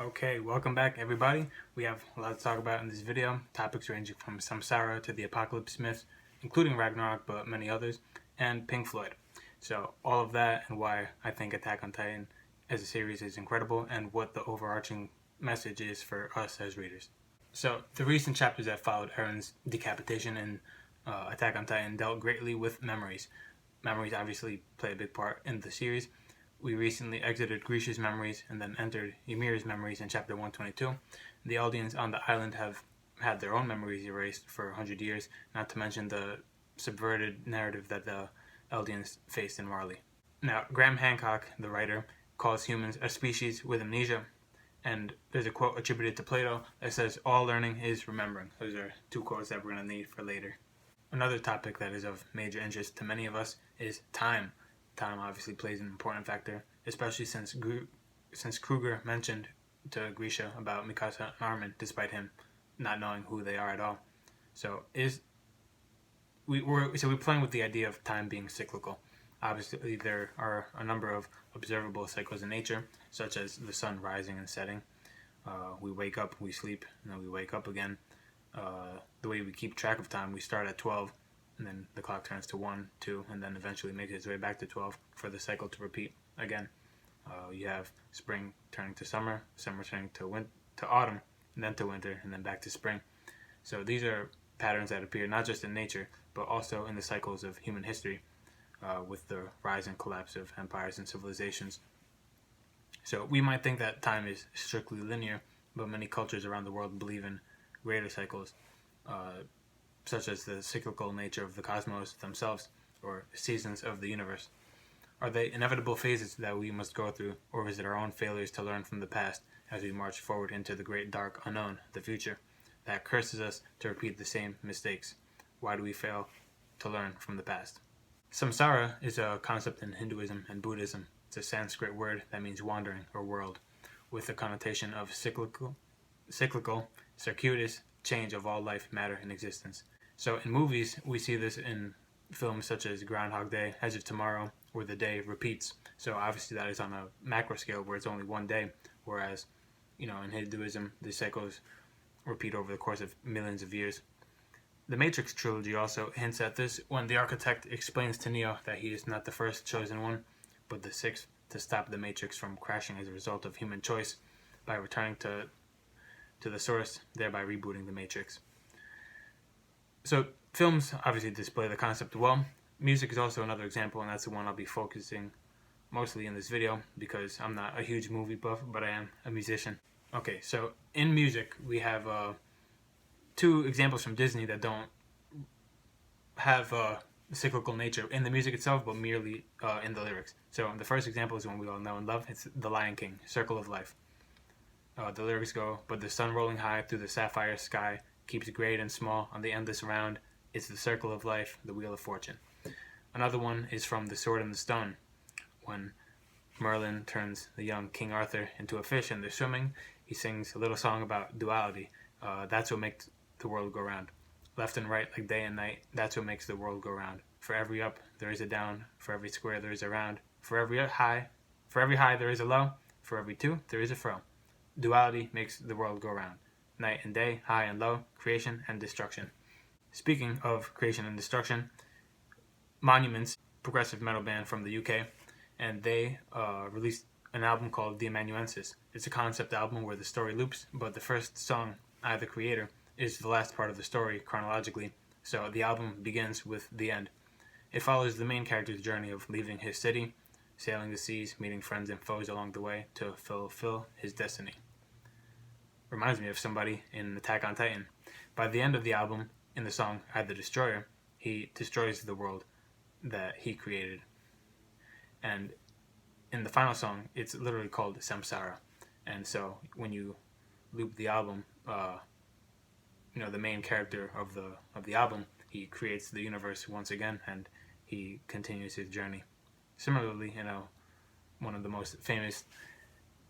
Okay, welcome back everybody. We have a lot to talk about in this video, topics ranging from Samsara to the apocalypse myths, including Ragnarok, but many others, and Pink Floyd. So all of that and why I think Attack on Titan as a series is incredible and what the overarching message is for us as readers. So the recent chapters that followed Eren's decapitation in Attack on Titan dealt greatly with memories. Memories obviously play a big part in the series. We recently exited Grisha's memories and then entered Ymir's memories in chapter 122. The Eldians on the island have had their own memories erased for 100 years, not to mention the subverted narrative that the Eldians faced in Marley. Now, Graham Hancock, the writer, calls humans a species with amnesia, and there's a quote attributed to Plato that says, "All learning is remembering." Those are two quotes that we're going to need for later. Another topic that is of major interest to many of us is time. Time obviously plays an important factor, especially since Kruger mentioned to Grisha about Mikasa and Armin, despite him not knowing who they are at all. So we're playing with the idea of time being cyclical. Obviously, there are a number of observable cycles in nature, such as the sun rising and setting. We wake up, we sleep, and then we wake up again. The way we keep track of time, we start at 12, and then the clock turns to 1, 2, and then eventually makes its way back to 12 for the cycle to repeat again. You have spring turning to summer, summer turning to autumn, and then to winter, and then back to spring. So these are patterns that appear not just in nature, but also in the cycles of human history, with the rise and collapse of empires and civilizations. So we might think that time is strictly linear, but many cultures around the world believe in greater cycles, such as the cyclical nature of the cosmos themselves, or seasons of the universe. Are they inevitable phases that we must go through, or is it our own failures to learn from the past as we march forward into the great dark unknown, the future, that curses us to repeat the same mistakes? Why do we fail to learn from the past? Samsara is a concept in Hinduism and Buddhism. It's a Sanskrit word that means wandering or world, with the connotation of cyclical, circuitous change of all life, matter, and existence. So in movies, we see this in films such as Groundhog Day, Edge of Tomorrow, where the day repeats. So obviously that is on a macro scale where it's only one day, whereas, in Hinduism, the cycles repeat over the course of millions of years. The Matrix trilogy also hints at this when the architect explains to Neo that he is not the first chosen one, but the sixth, to stop the Matrix from crashing as a result of human choice by returning to the source, thereby rebooting the Matrix. So films obviously display the concept well. Music is also another example, and that's the one I'll be focusing mostly in this video because I'm not a huge movie buff, but I am a musician. Okay, so in music, we have two examples from Disney that don't have cyclical nature in the music itself, but merely in the lyrics. So the first example is one we all know and love. It's The Lion King, Circle of Life. The lyrics go, "But the sun rolling high through the sapphire sky keeps great and small on the endless round. It's the circle of life, the wheel of fortune." Another one is from The Sword and the Stone, when Merlin turns the young King Arthur into a fish and they're swimming. He sings a little song about duality. That's what makes the world go round. Left and right, like day and night, that's what makes the world go round. For every up, there is a down. For every square, there is a round. For every high, there is a low. For every two, there is a fro. Duality makes the world go round. Night and day, high and low, creation and destruction. Speaking of creation and destruction, Monuments, progressive metal band from the UK, and they released an album called The Amanuensis. It's a concept album where the story loops, but the first song, I the Creator, is the last part of the story chronologically, so the album begins with the end. It follows the main character's journey of leaving his city, sailing the seas, meeting friends and foes along the way to fulfill his destiny. Reminds me of somebody in Attack on Titan. By the end of the album, in the song I the Destroyer, he destroys the world that he created. And in the final song, it's literally called Samsara. And so when you loop the album, the main character of the album, he creates the universe once again, and he continues his journey. Similarly, one of the most famous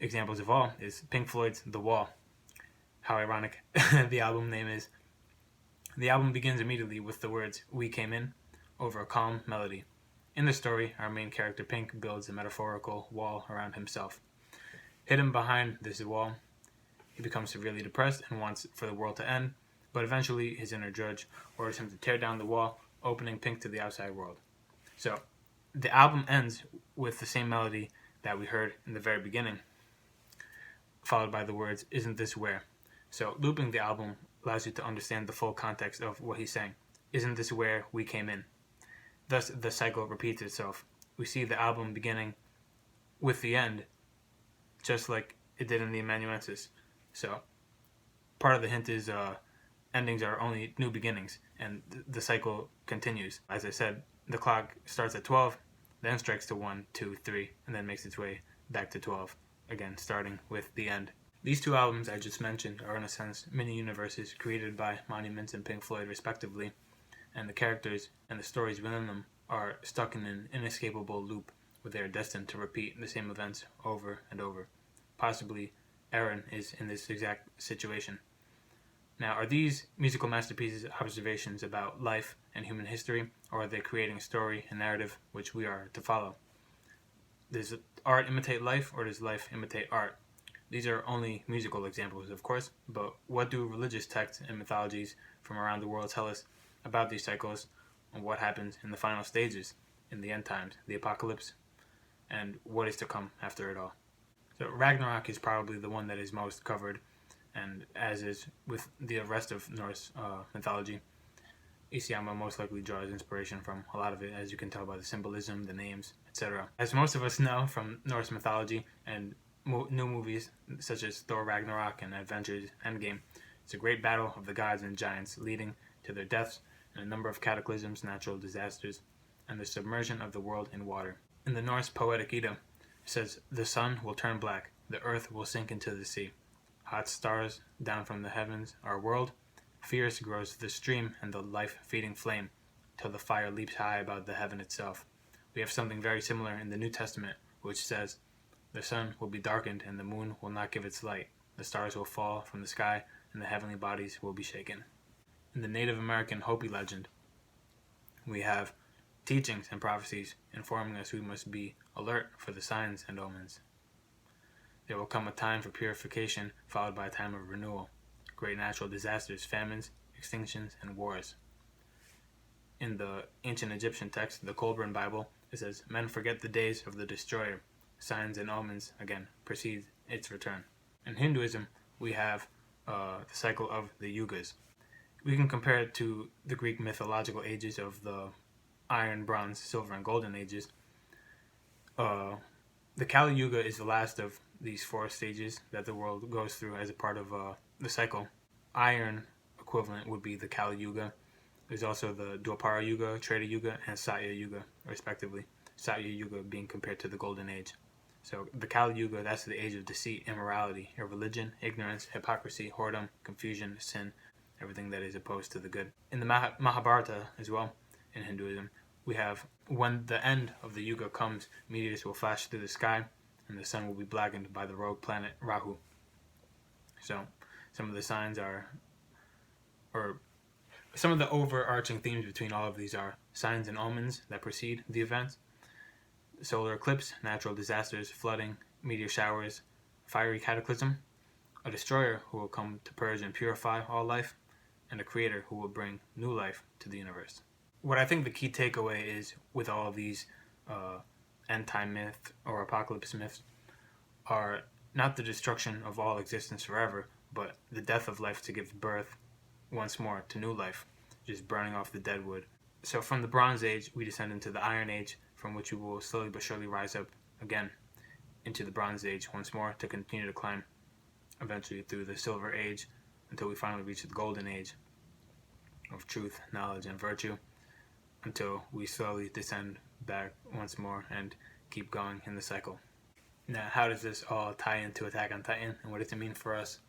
examples of all is Pink Floyd's The Wall. How ironic the album name is. The album begins immediately with the words, "We came in," over a calm melody. In the story, our main character Pink builds a metaphorical wall around himself. Hidden behind this wall He becomes severely depressed and wants for the world to end, but eventually his inner judge orders him to tear down the wall, opening Pink to the outside world. So the album ends with the same melody that we heard in the very beginning, followed by the words, "Isn't this where?" So looping the album allows you to understand the full context of what he's saying. Isn't this where we came in? Thus, the cycle repeats itself. We see the album beginning with the end, just like it did in the amanuensis. So, part of the hint is endings are only new beginnings, and the cycle continues. As I said, the clock starts at 12, then strikes to 1, 2, 3, and then makes its way back to 12, again, starting with the end. These two albums I just mentioned are, in a sense, mini-universes created by Monuments and Pink Floyd, respectively, and the characters and the stories within them are stuck in an inescapable loop where they are destined to repeat the same events over and over. Possibly, Aaron is in this exact situation. Now, are these musical masterpieces observations about life and human history, or are they creating a story and narrative which we are to follow? Does art imitate life, or does life imitate art? These are only musical examples, of course, but what do religious texts and mythologies from around the world tell us about these cycles and what happens in the final stages, in the end times, the apocalypse, and what is to come after it all? So Ragnarok is probably the one that is most covered, and as is with the rest of Norse mythology, Isayama most likely draws inspiration from a lot of it, as you can tell by the symbolism, the names, etc. As most of us know from Norse mythology and new movies such as Thor Ragnarok and Avengers Endgame, it's a great battle of the gods and giants leading to their deaths and a number of cataclysms, natural disasters, and the submersion of the world in water. In the Norse Poetic Edda, it says, "The sun will turn black, the earth will sink into the sea. Hot stars down from the heavens are whirled, fierce grows the stream and the life-feeding flame, till the fire leaps high above the heaven itself." We have something very similar in the New Testament, which says, "The sun will be darkened and the moon will not give its light. The stars will fall from the sky and the heavenly bodies will be shaken." In the Native American Hopi legend, we have teachings and prophecies informing us we must be alert for the signs and omens. There will come a time for purification, followed by a time of renewal. Great natural disasters, famines, extinctions, and wars. In the ancient Egyptian text, the Colburn Bible, it says, "Men forget the days of the destroyer. Signs and omens, again, precede its return." In Hinduism, we have the cycle of the yugas. We can compare it to the Greek mythological ages of the Iron, Bronze, Silver, and Golden ages. The Kali Yuga is the last of these four stages that the world goes through as a part of the cycle. Iron equivalent would be the Kali Yuga. There's also the Dwapara Yuga, Treta Yuga, and Satya Yuga, respectively. Satya Yuga being compared to the Golden Age. So the Kali Yuga, that's the age of deceit, immorality, irreligion, ignorance, hypocrisy, whoredom, confusion, sin, everything that is opposed to the good. In the Mahabharata as well, in Hinduism, we have when the end of the Yuga comes, meteors will flash through the sky, and the sun will be blackened by the rogue planet Rahu. So some of the signs are, or some of the overarching themes between all of these are signs and omens that precede the events, solar eclipse, natural disasters, flooding, meteor showers, fiery cataclysm, a destroyer who will come to purge and purify all life, and a creator who will bring new life to the universe. What I think the key takeaway is with all of these end-time myths or apocalypse myths are not the destruction of all existence forever, but the death of life to give birth once more to new life, just burning off the dead wood. So from the Bronze Age, we descend into the Iron Age, from which we will slowly but surely rise up again into the Bronze Age once more to continue to climb eventually through the Silver Age until we finally reach the Golden Age of truth, knowledge, and virtue, until we slowly descend back once more and keep going in the cycle. Now, how does this all tie into Attack on Titan, and what does it mean for us?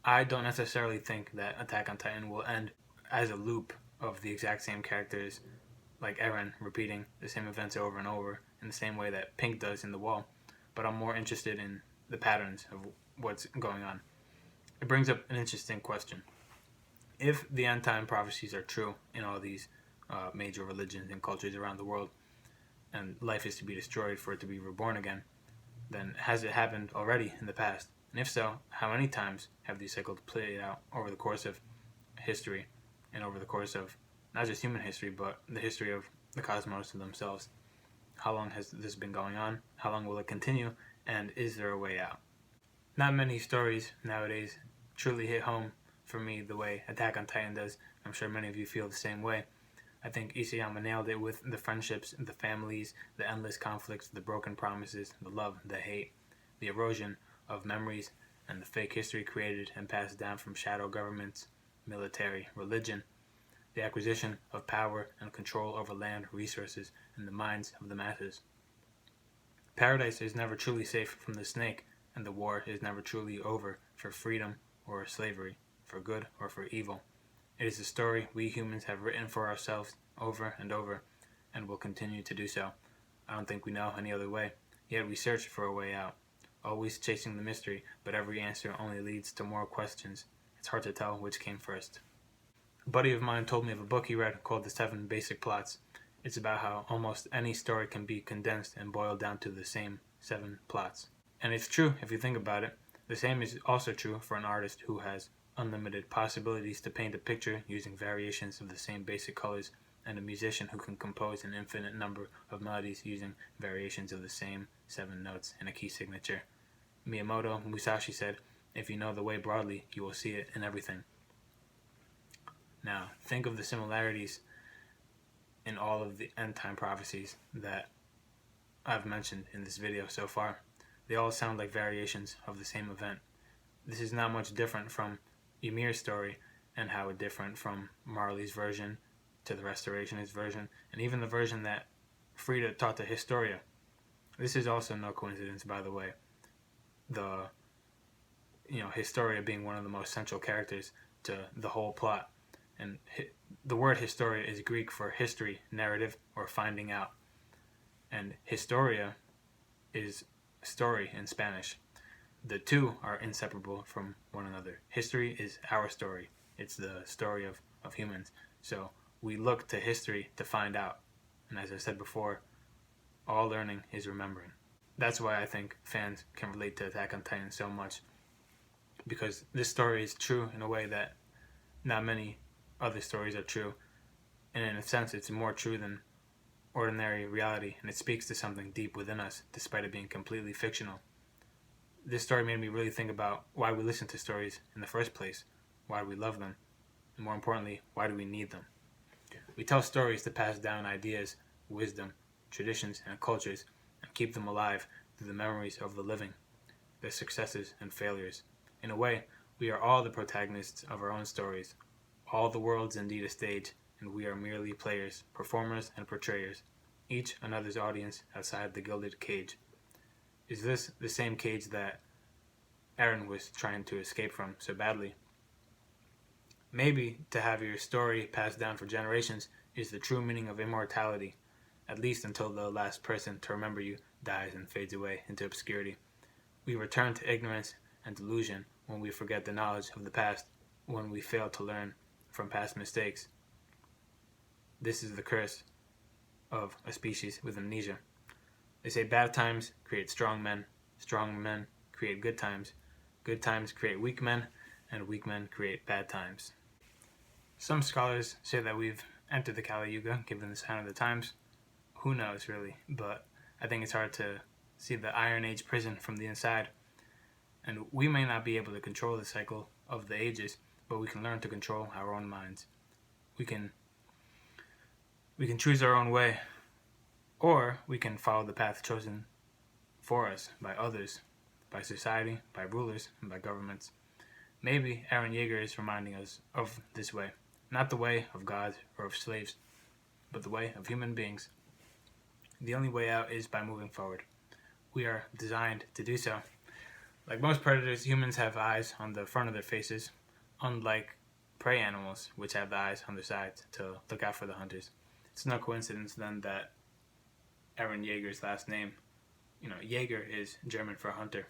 I don't necessarily think that Attack on Titan will end as a loop of the exact same characters, like Eren repeating the same events over and over in the same way that Pink does in The Wall, but I'm more interested in the patterns of what's going on. It brings up an interesting question. If the end-time prophecies are true in all these major religions and cultures around the world, and life is to be destroyed for it to be reborn again, then has it happened already in the past? And if so, how many times have these cycles played out over the course of history and over the course of not just human history, but the history of the cosmos themselves? How long has this been going on? How long will it continue? And is there a way out? Not many stories nowadays truly hit home for me the way Attack on Titan does. I'm sure many of you feel the same way. I think Isayama nailed it with the friendships, the families, the endless conflicts, the broken promises, the love, the hate, the erosion of memories, and the fake history created and passed down from shadow governments, military, religion, the acquisition of power and control over land, resources, and the minds of the masses. Paradise is never truly safe from the snake, and the war is never truly over for freedom or slavery, for good or for evil. It is a story we humans have written for ourselves over and over, and will continue to do so. I don't think we know any other way, yet we search for a way out, always chasing the mystery, but every answer only leads to more questions. It's hard to tell which came first. A buddy of mine told me of a book he read called The 7 Basic Plots. It's about how almost any story can be condensed and boiled down to the same 7 plots. And it's true if you think about it. The same is also true for an artist who has unlimited possibilities to paint a picture using variations of the same basic colors, and a musician who can compose an infinite number of melodies using variations of the same 7 notes in a key signature. Miyamoto Musashi said, "If you know the way broadly, you will see it in everything." Now, think of the similarities in all of the end-time prophecies that I've mentioned in this video so far. They all sound like variations of the same event. This is not much different from Ymir's story, and how it different from Marley's version to the Restorationist version, and even the version that Frida taught to Historia. This is also no coincidence, by the way. The Historia being one of the most central characters to the whole plot. And the word Historia is Greek for history, narrative, or finding out. And Historia is story in Spanish. The two are inseparable from one another. History is our story. It's the story of humans. So we look to history to find out. And as I said before, all learning is remembering. That's why I think fans can relate to Attack on Titan so much. Because this story is true in a way that not many other stories are true. And in a sense, it's more true than ordinary reality. And it speaks to something deep within us, despite it being completely fictional. This story made me really think about why we listen to stories in the first place, why we love them, and more importantly, why do we need them? We tell stories to pass down ideas, wisdom, traditions, and cultures, and keep them alive through the memories of the living, their successes and failures. In a way, we are all the protagonists of our own stories. All the world's indeed a stage, and we are merely players, performers, and portrayers, each another's audience outside the gilded cage. Is this the same cage that Eren was trying to escape from so badly? Maybe to have your story passed down for generations is the true meaning of immortality, at least until the last person to remember you dies and fades away into obscurity. We return to ignorance and delusion when we forget the knowledge of the past, when we fail to learn from past mistakes. This is the curse of a species with amnesia. They say bad times create strong men create good times create weak men, and weak men create bad times. Some scholars say that we've entered the Kali Yuga, given the sign of the times. Who knows, really, but I think it's hard to see the Iron Age prison from the inside. And we may not be able to control the cycle of the ages, but we can learn to control our own minds. We can choose our own way, or we can follow the path chosen for us by others, by society, by rulers, and by governments. Maybe Eren Yeager is reminding us of this way, not the way of gods or of slaves, but the way of human beings. The only way out is by moving forward. We are designed to do so. Like most predators, humans have eyes on the front of their faces, unlike prey animals, which have the eyes on their sides to look out for the hunters. It's no coincidence then that Eren Yeager's last name, Jaeger is German for hunter.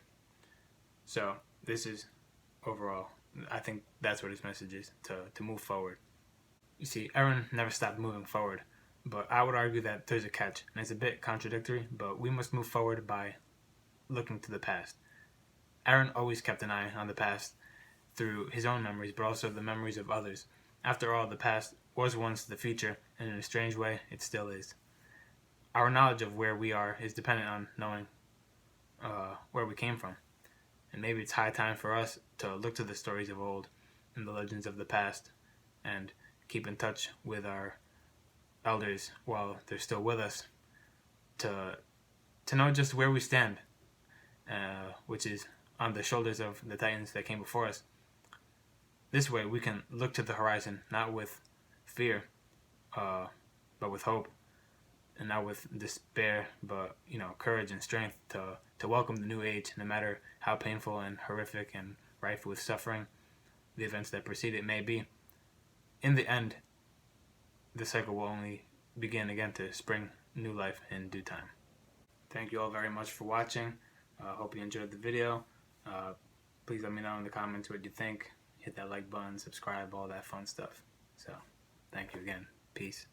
So this is overall, I think that's what his message is, to move forward. You see, Eren never stopped moving forward, but I would argue that there's a catch, and it's a bit contradictory, but we must move forward by looking to the past. Aaron always kept an eye on the past through his own memories, but also the memories of others. After all, the past was once the future, and in a strange way, it still is. Our knowledge of where we are is dependent on knowing where we came from. And maybe it's high time for us to look to the stories of old and the legends of the past and keep in touch with our elders while they're still with us to know just where we stand, which is on the shoulders of the titans that came before us. This way we can look to the horizon, not with fear, but with hope, and not with despair, but courage and strength to welcome the new age, no matter how painful and horrific and rife with suffering the events that precede it may be. In the end, the cycle will only begin again to spring new life in due time. Thank you all very much for watching. Hope you enjoyed the video. Please let me know in the comments what you think. Hit that like button, subscribe, all that fun stuff. So, thank you again. Peace.